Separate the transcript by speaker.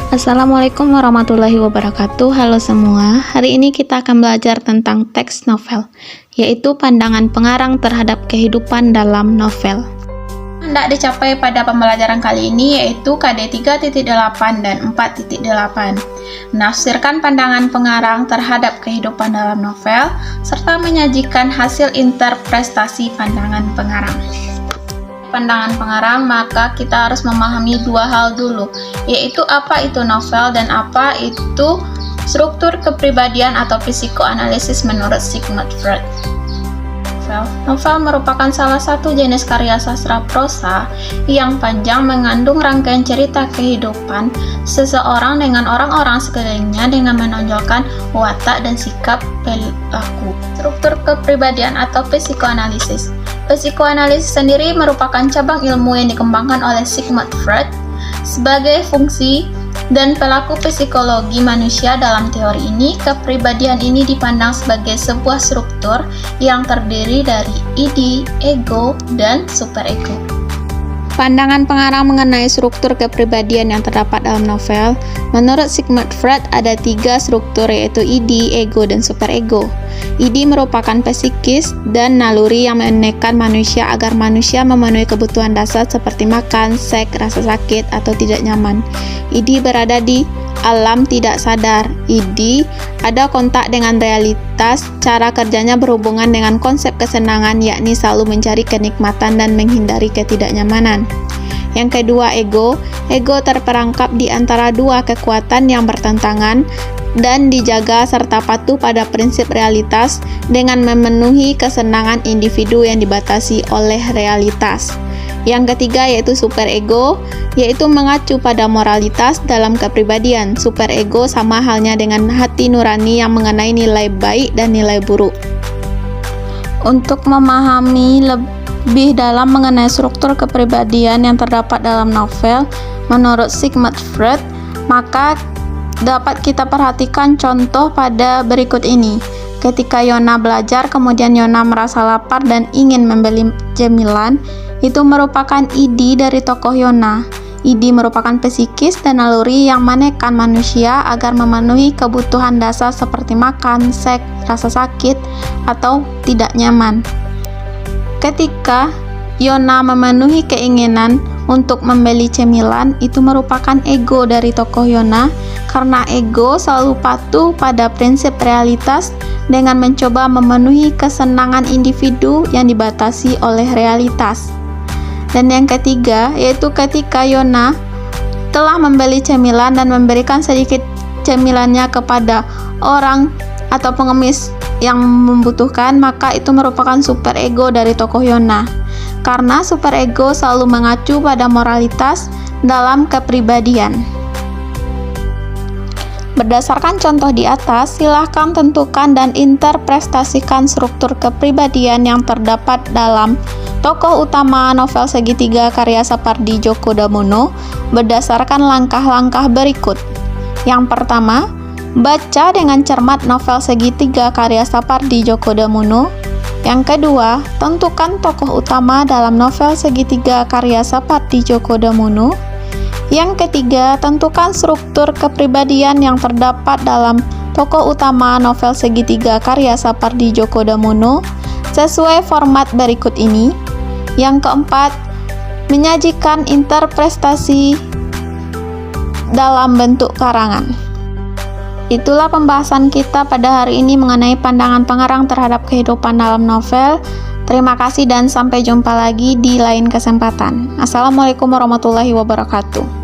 Speaker 1: Assalamualaikum warahmatullahi wabarakatuh. Halo semua, hari ini kita akan belajar tentang teks novel, yaitu pandangan pengarang terhadap kehidupan dalam novel. Hendak dicapai pada pembelajaran kali ini yaitu KD 3.8 dan 4.8. Menafsirkan pandangan pengarang terhadap kehidupan dalam novel, serta menyajikan hasil interpretasi pandangan pengarang. Pandangan pengarang, maka kita harus memahami dua hal dulu, yaitu apa itu novel dan apa itu struktur kepribadian atau psikoanalisis menurut Sigmund Freud. Novel merupakan salah satu jenis karya sastra prosa yang panjang mengandung rangkaian cerita kehidupan seseorang dengan orang-orang sekelilingnya dengan menonjolkan watak dan sikap perilaku. Struktur kepribadian atau psikoanalisis. Psikoanalisis sendiri merupakan cabang ilmu yang dikembangkan oleh Sigmund Freud sebagai fungsi dan pelaku psikologi manusia. Dalam teori ini, kepribadian ini dipandang sebagai sebuah struktur yang terdiri dari id, ego, dan superego. Pandangan pengarang mengenai struktur kepribadian yang terdapat dalam novel, menurut Sigmund Freud ada tiga struktur, yaitu id, ego, dan superego. Id merupakan psikis dan naluri yang menekan manusia agar manusia memenuhi kebutuhan dasar seperti makan, seks, rasa sakit, atau tidak nyaman. Id berada di alam tidak sadar. Id ada kontak dengan realitas, cara kerjanya berhubungan dengan konsep kesenangan, yakni selalu mencari kenikmatan dan menghindari ketidaknyamanan. Yang kedua, ego. Ego terperangkap di antara dua kekuatan yang bertentangan dan dijaga serta patuh pada prinsip realitas dengan memenuhi kesenangan individu yang dibatasi oleh realitas. Yang ketiga yaitu superego, yaitu mengacu pada moralitas dalam kepribadian. Superego sama halnya dengan hati nurani yang mengenai nilai baik dan nilai buruk. Untuk memahami lebih dalam mengenai struktur kepribadian yang terdapat dalam novel, menurut Sigmund Freud, maka dapat kita perhatikan contoh pada berikut ini. Ketika Yona belajar, kemudian Yona merasa lapar dan ingin membeli cemilan, itu merupakan id dari tokoh Yona. Id merupakan psikis dan naluri yang menekan manusia agar memenuhi kebutuhan dasar seperti makan, seks, rasa sakit, atau tidak nyaman. Ketika Yona memenuhi keinginan untuk membeli cemilan, itu merupakan ego dari tokoh Yona, karena ego selalu patuh pada prinsip realitas dengan mencoba memenuhi kesenangan individu yang dibatasi oleh realitas. Dan yang ketiga, yaitu ketika Yona telah membeli cemilan dan memberikan sedikit cemilannya kepada orang atau pengemis yang membutuhkan, maka itu merupakan superego dari tokoh Yona. Karena superego selalu mengacu pada moralitas dalam kepribadian. Berdasarkan contoh di atas, silahkan tentukan dan interpretasikan struktur kepribadian yang terdapat dalam tokoh utama novel Segitiga karya Sapardi Djoko Damono berdasarkan langkah-langkah berikut. Yang pertama, baca dengan cermat novel Segitiga karya Sapardi Djoko Damono. Yang kedua, tentukan tokoh utama dalam novel Segitiga karya Sapardi Djoko Damono. Yang ketiga, tentukan struktur kepribadian yang terdapat dalam tokoh utama novel Segitiga karya Sapardi Djoko Damono sesuai format berikut ini. Yang keempat, menyajikan interpretasi dalam bentuk karangan. Itulah pembahasan kita pada hari ini mengenai pandangan pengarang terhadap kehidupan dalam novel. Terima kasih dan sampai jumpa lagi di lain kesempatan. Assalamualaikum warahmatullahi wabarakatuh.